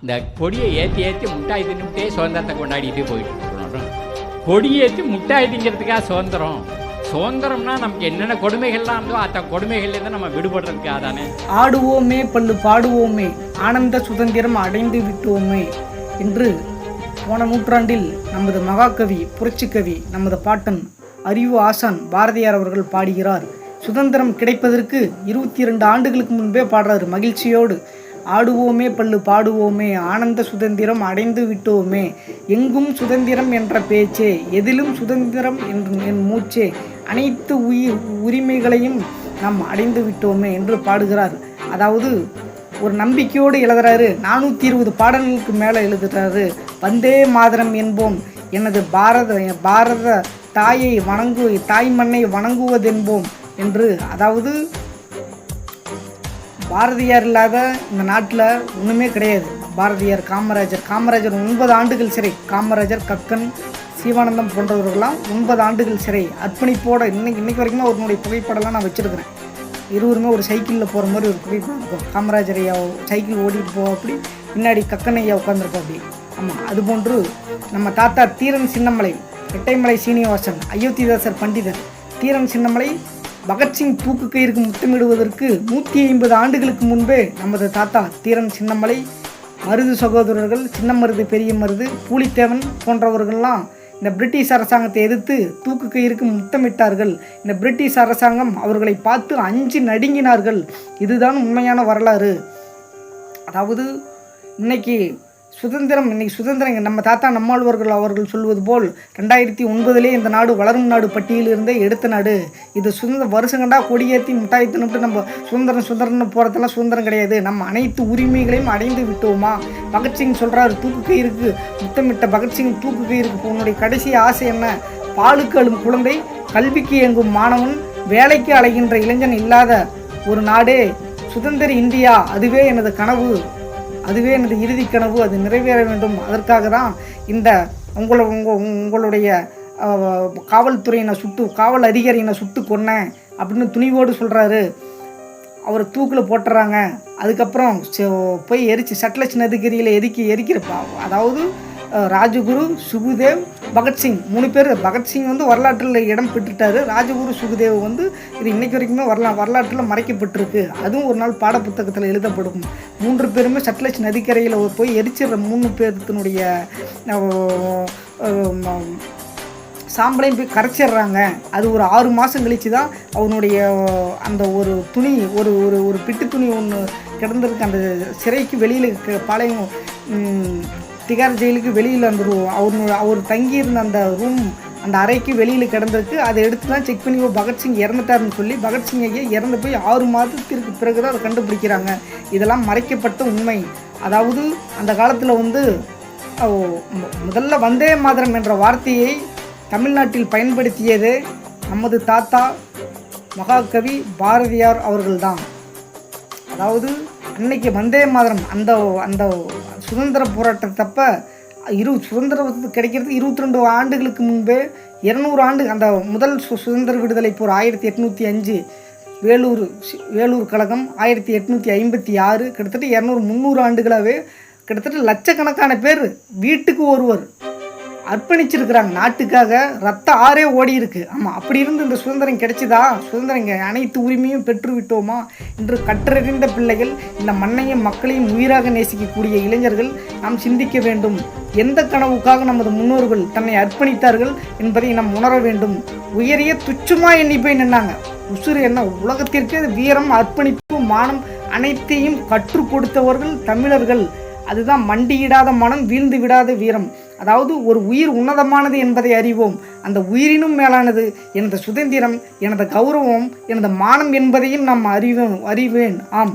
இந்த கொடியை ஏற்றி ஏற்றி முட்டாய் தின்னுட்டே சுதந்திரத்தை கொண்டாடிட்டு போயிட்டு இருக்கணும். கொடியேற்றி முட்டாய் திங்கிறதுக்காக சுதந்திரம்னா நமக்கு என்னென்ன கொடுமைகள்லாம் இருந்தோ அந்த கொடுமைகள்லேருந்து நம்ம விடுபடுறதுக்காக தானே. ஆடுவோமே பல்லு பாடுவோமே ஆனந்த சுதந்திரம் அடைந்து விட்டோமே என்று போன நூற்றாண்டில் நமது மகாகவி புரட்சிக்கவி நமது பாட்டன் அறிவு ஆசான் பாரதியார் அவர்கள் பாடுகிறார். சுதந்திரம் கிடைப்பதற்கு 22 ஆண்டுகளுக்கு முன்பே பாடுறாரு மகிழ்ச்சியோடு. ஆடுவோமே பல்லு பாடுவோமே ஆனந்த சுதந்திரம் அடைந்து விட்டோமே, எங்கும் சுதந்திரம் என்ற பேச்சே, எதிலும் சுதந்திரம் என் மூச்சே, அனைத்து உரிமைகளையும் நாம் அடைந்து விட்டோமே என்று பாடுகிறார். அதாவது ஒரு நம்பிக்கையோடு எழுதுறாரு. 420 பாடல்களுக்கு மேலே எழுதுறாரு. வந்தே மாதரம் என்போம், எனது பாரத தாயை தாய் மண்ணை வணங்குவதென்போம் என்று. அதாவது பாரதியார் இல்லாத இந்த நாட்டில் ஒன்றுமே கிடையாது. பாரதியார், காமராஜர் 9 ஆண்டுகள் சிறை, காமராஜர், கக்கன், சீவானந்தம் போன்றவர்கள்லாம் 9 ஆண்டுகள் சிறை அர்ப்பணிப்போட இன்னைக்கு வரைக்கும் அவர்களுடைய புகைப்படம்லாம் நான் வச்சுருக்கிறேன். இருவருமே ஒரு சைக்கிளில் போகிற மாதிரி ஒரு புகைப்படம் இருக்கும். காமராஜர் ஐயா சைக்கிள் ஓடிட்டு போவா அப்படி, பின்னாடி கக்கன் ஐயா உட்காந்துருப்பா அப்படி. ஆமாம், அதுபோன்று நம்ம தாத்தா தீரன் சின்னமலை, இரட்டைமலை சீனிவாசன், அயோத்திதாசர் பண்டிதர், தீரன் சின்னமலை பகத்சிங் தூக்கு கயிறுக்கு முத்தமிடுவதற்கு 150 ஆண்டுகளுக்கு முன்பே நமது தாத்தா தீரன் சின்னமலை, மருது சகோதரர்கள், சின்ன மருது, பெரிய மருது, பூலித்தேவன் போன்றவர்கள்லாம் இந்த பிரிட்டிஷ் அரசாங்கத்தை எதிர்த்து தூக்கு கயிறுக்கு முத்தமிட்டார்கள். இந்த பிரிட்டிஷ் அரசாங்கம் அவர்களை பார்த்து அஞ்சு நடுங்கினார்கள். இதுதான் உண்மையான வரலாறு. அதாவது இன்னைக்கு சுதந்திரம் நம்ம தாத்தா நம்மாழ்வார்கள் அவர்கள் சொல்வது போல் 2009 இந்த நாடு வளரும் நாடு பட்டியலிருந்தே எடுத்த நாடு. இது வருஷங்கண்டா கொடியேற்றி முட்டாய் தின்னுட்டு நம்ம சுதந்திரம்னு போகிறதெல்லாம் சுதந்திரம் கிடையாது. நம்ம அனைத்து உரிமைகளையும் அடைந்து விட்டோமா? பகத்சிங் சொல்கிறாரு, தூக்கு கயிறுக்கு முத்தமிட்ட பகத்சிங் தூக்கு கயிறுக்கு உன்னுடைய கடைசி ஆசை என்ன? பாலுக்கு அழும் குழந்தை, கல்விக்கு இயங்கும் மாணவன், வேலைக்கு அலைகின்ற இளைஞன் இல்லாத ஒரு நாடே சுதந்திர இந்தியா. அதுவே எனது கனவு, அதுவே எனது இறுதி கனவு. அது நிறைவேற வேண்டும். அதற்காக தான் இந்த உங்களுடைய காவல்துறையினை காவல் அதிகாரியினை சுட்டு கொன்னேன் அப்படின்னு துணிவோடு சொல்கிறாரு. அவரை தூக்கில் போட்டுறாங்க. அதுக்கப்புறம் போய் சட்லஜ் நதிக்கரியில் எரிக்கிறப்பா. அதாவது ராஜகுரு, சுகுதேவ், பகத்சிங் 3 பேர். பகத்சிங் வரலாற்றில் இடம் பெற்றுட்டார். ராஜகுரு, சுகுதேவ் இது இன்னைக்கு வரைக்குமே வரலாற்றில் மறைக்கப்பட்டிருக்கு. அதுவும் ஒரு நாள் பாடப்புத்தகத்தில் எழுதப்படும். 3 பேருமே சட்லஜ் நதிக்கரையில் போய் எரிச்சிடுற 3 பேர்த்தினுடைய சாம்பலையும் போய் கரைச்சிடுறாங்க. அது ஒரு 6 மாதம் கழித்து தான் அவனுடைய அந்த ஒரு துணி, ஒரு பிட்டு துணி ஒன்று கிடந்திருக்கு. அந்த சிறைக்கு வெளியில் பாளையம் திகார் ஜெயிலுக்கு வெளியில் அந்த அவர் தங்கியிருந்த அந்த ரூம், அந்த அறைக்கு வெளியில் கிடந்திருக்கு. அதை எடுத்து தான் செக் பண்ணி பகத்சிங் இறந்துட்டாருன்னு சொல்லி பகத்சிங் ஐயா இறந்து போய் 6 மாதத்திற்கு பிறகு தான் அதை கண்டுபிடிக்கிறாங்க. இதெல்லாம் மறைக்கப்பட்ட உண்மை. அதாவது அந்த காலத்தில் முதல்ல வந்தே மாதரம் என்ற வார்த்தையை தமிழ்நாட்டில் பயன்படுத்தியது நமது தாத்தா மகாகவி பாரதியார் அவர்கள்தான். அதாவது அன்னைக்கு வந்தே மாதரம் அந்த சுதந்திர போராட்டத்தப்ப சுதந்திரம் கிடைக்கிறது 22 ஆண்டுகளுக்கு முன்பே 200 ஆண்டு அந்த முதல் சுதந்திர விடுதலை போர் 1805 வேலூர் கழகம் 1856 கிட்டத்தட்ட 200-300 ஆண்டுகளாகவே கிட்டத்தட்ட லட்சக்கணக்கான பேர் வீட்டுக்கு ஒருவர் அர்ப்பணிச்சிருக்கிறாங்க நாட்டுக்காக. ரத்த ஆறே ஓடி இருக்கு. ஆமாம், அப்படி இருந்து இந்த சுதந்திரம் கிடைச்சிதா? சுதந்திரம் அனைத்து உரிமையும் பெற்று விட்டோமா என்று கற்றறிந்த பிள்ளைகள், இந்த மண்ணையும் மக்களையும் உயிராக நேசிக்கக்கூடிய இளைஞர்கள் நாம் சிந்திக்க வேண்டும். எந்த கனவுக்காக நமது முன்னோர்கள் தன்னை அர்ப்பணித்தார்கள் என்பதை நாம் உணர வேண்டும். உயரிய துச்சமா எண்ணி போய் நின்னாங்க. உசுறு என்ன? உலகத்திற்கு வீரம், அர்ப்பணிப்பு, மானம் அனைத்தையும் கற்றுக் கொடுத்தவர்கள் தமிழர்கள். அதுதான் மண்டியிடாத மனம், வீழ்ந்து விடாத வீரம். அதாவது ஒரு உயிர் உன்னதமானது என்பதை அறிவோம். அந்த உயிரினும் மேலானது எனது சுதந்திரம், எனது கௌரவம், எனது மானம் என்பதையும் நாம் அறிவேன். ஆம்,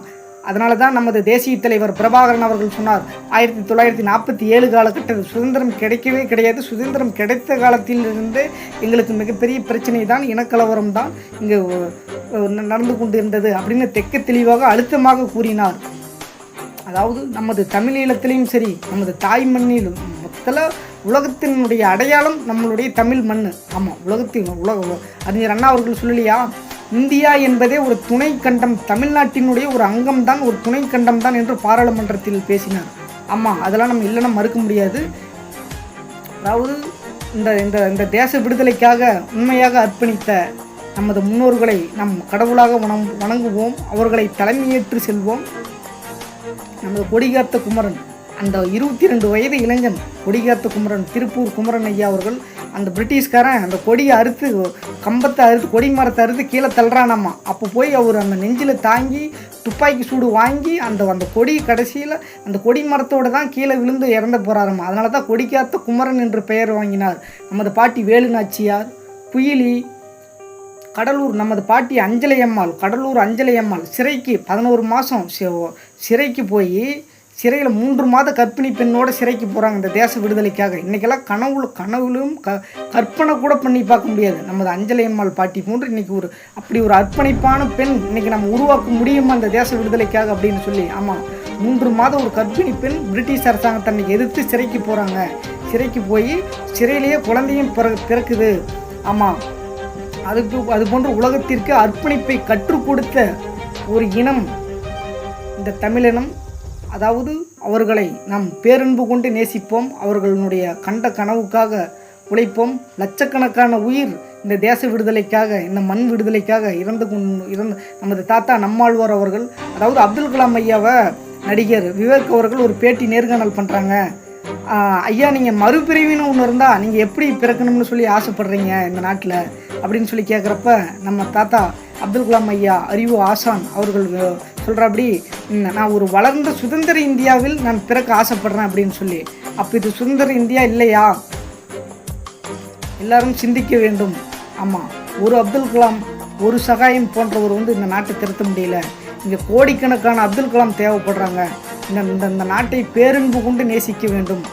அதனால தான் நமது தேசிய தலைவர் பிரபாகரன் அவர்கள் சொன்னார், 1947 காலகட்டத்தில் சுதந்திரம் கிடைக்கவே கிடையாது. சுதந்திரம் கிடைத்த காலத்திலிருந்து எங்களுக்கு மிகப்பெரிய பிரச்சனை தான், இனக்கலவரம் தான் இங்கே நடந்து கொண்டு இருந்தது அப்படின்னு தெக்க தெளிவாக அழுத்தமாக கூறினார். அதாவது நமது தமிழீழத்திலையும் சரி, நமது தாய் மண்ணிலும் மொத்தத்தில் உலகத்தினுடைய அடையாளம் நம்மளுடைய தமிழ் மண். ஆமாம், அறிஞர் அண்ணா அவர்கள் சொல்லலையா, இந்தியா என்பதே ஒரு துணை கண்டம், தமிழ்நாட்டினுடைய ஒரு அங்கம்தான், ஒரு துணை கண்டம் தான் என்று பாராளுமன்றத்தில் பேசினார். ஆமாம், அதெல்லாம் நம்ம இல்லைன்னா மறுக்க முடியாது. அதாவது இந்த இந்த இந்த தேச விடுதலைக்காக உண்மையாக அர்ப்பணித்த நமது முன்னோர்களை நம் கடவுளாக வணங்குவோம், அவர்களை தலைமையேற்று செல்வோம். நமது கொடிகாத்த குமரன், அந்த 22 வயது இளைஞன் கொடிகாத்த குமரன், திருப்பூர் குமரன் ஐயா அவர்கள், அந்த பிரிட்டிஷ்காரன் அந்த கொடியை அறுத்து, கம்பத்தை அறுத்து, கொடி மரத்தை அறுத்து கீழே தள்ளுறானாமா. அப்போ போய் அவர் அந்த நெஞ்சில் தாங்கி துப்பாக்கி சூடு வாங்கி அந்த கொடி கடைசியில் அந்த கொடி மரத்தோடு தான் கீழே விழுந்து இறந்து போகிறாராமா. அதனால தான் கொடிக்காத்த குமரன் என்று பெயர் வாங்கினார். நமது பாட்டி வேலு நாச்சியார், குயிலி, கடலூர் நமது பாட்டி அஞ்சலை அம்மாள், கடலூர் அஞ்சலை அம்மாள் சிறைக்கு 11 மாதம் சிறைக்கு போய் சிறையில் 3 மாத கர்ப்பிணி பெண்ணோட சிறைக்கு போகிறாங்க இந்த தேச விடுதலைக்காக. இன்றைக்கெல்லாம் கனவுலும் கற்பனை கூட பண்ணி பார்க்க முடியாது. நமது அஞ்சலை அம்மாள் பாட்டி போன்று இன்றைக்கி அப்படி ஒரு அர்ப்பணிப்பான பெண் இன்றைக்கி நம்ம உருவாக்க முடியுமா இந்த தேச விடுதலைக்காக அப்படின்னு சொல்லி. ஆமாம், 3 மாதம் ஒரு கர்ப்பிணி பெண் பிரிட்டிஷ் அரசாங்கத்தை அன்றைக்கி எதிர்த்து சிறைக்கு போகிறாங்க. சிறைக்கு போய் சிறையிலேயே குழந்தையும் பிறக்குது. ஆமாம், அது போன்ற உலகத்திற்கு அர்ப்பணிப்பை கற்றுக் கொடுத்த ஒரு இனம் இந்த தமிழினம். அதாவது அவர்களை நாம் பேரன்பு கொண்டு நேசிப்போம், அவர்களுடைய கண்ட கனவுக்காக உழைப்போம். லட்சக்கணக்கான உயிர் இந்த தேச விடுதலைக்காக, இந்த மண் விடுதலைக்காக இறந்து நமது தாத்தா நம்மாழ்வார் அவர்கள், அதாவது அப்துல் கலாம் ஐயாவை நடிகர் விவேக் அவர்கள் ஒரு பேட்டி நேர்காணல் பண்ணுறாங்க. ஐயா, நீங்கள் மறுபிரிவின்னு ஒன்று இருந்தால் நீங்கள் எப்படி பிறக்கணும்னு சொல்லி ஆசைப்படுறீங்க இந்த நாட்டில் அப்படின்னு சொல்லி கேட்குறப்ப, நம்ம தாத்தா அப்துல் கலாம் ஐயா அறிவு ஆசான் அவர்கள் சொல்கிறபடி, நான் ஒரு வளர்ந்த சுதந்திர இந்தியாவில் நான் பிறக்க ஆசைப்படுறேன் அப்படின்னு சொல்லி. அப்போ இது சுதந்திர இந்தியா இல்லையா? எல்லாரும் சிந்திக்க வேண்டும். ஆமாம், ஒரு அப்துல் கலாம், ஒரு சகாயம் போன்றவர் இந்த நாட்டை திருத்த முடியல. இங்கே கோடிக்கணக்கான அப்துல் கலாம் தேவைப்படுறாங்க. இந்த நாட்டை பேரன்பு கொண்டு நேசிக்க வேண்டும்.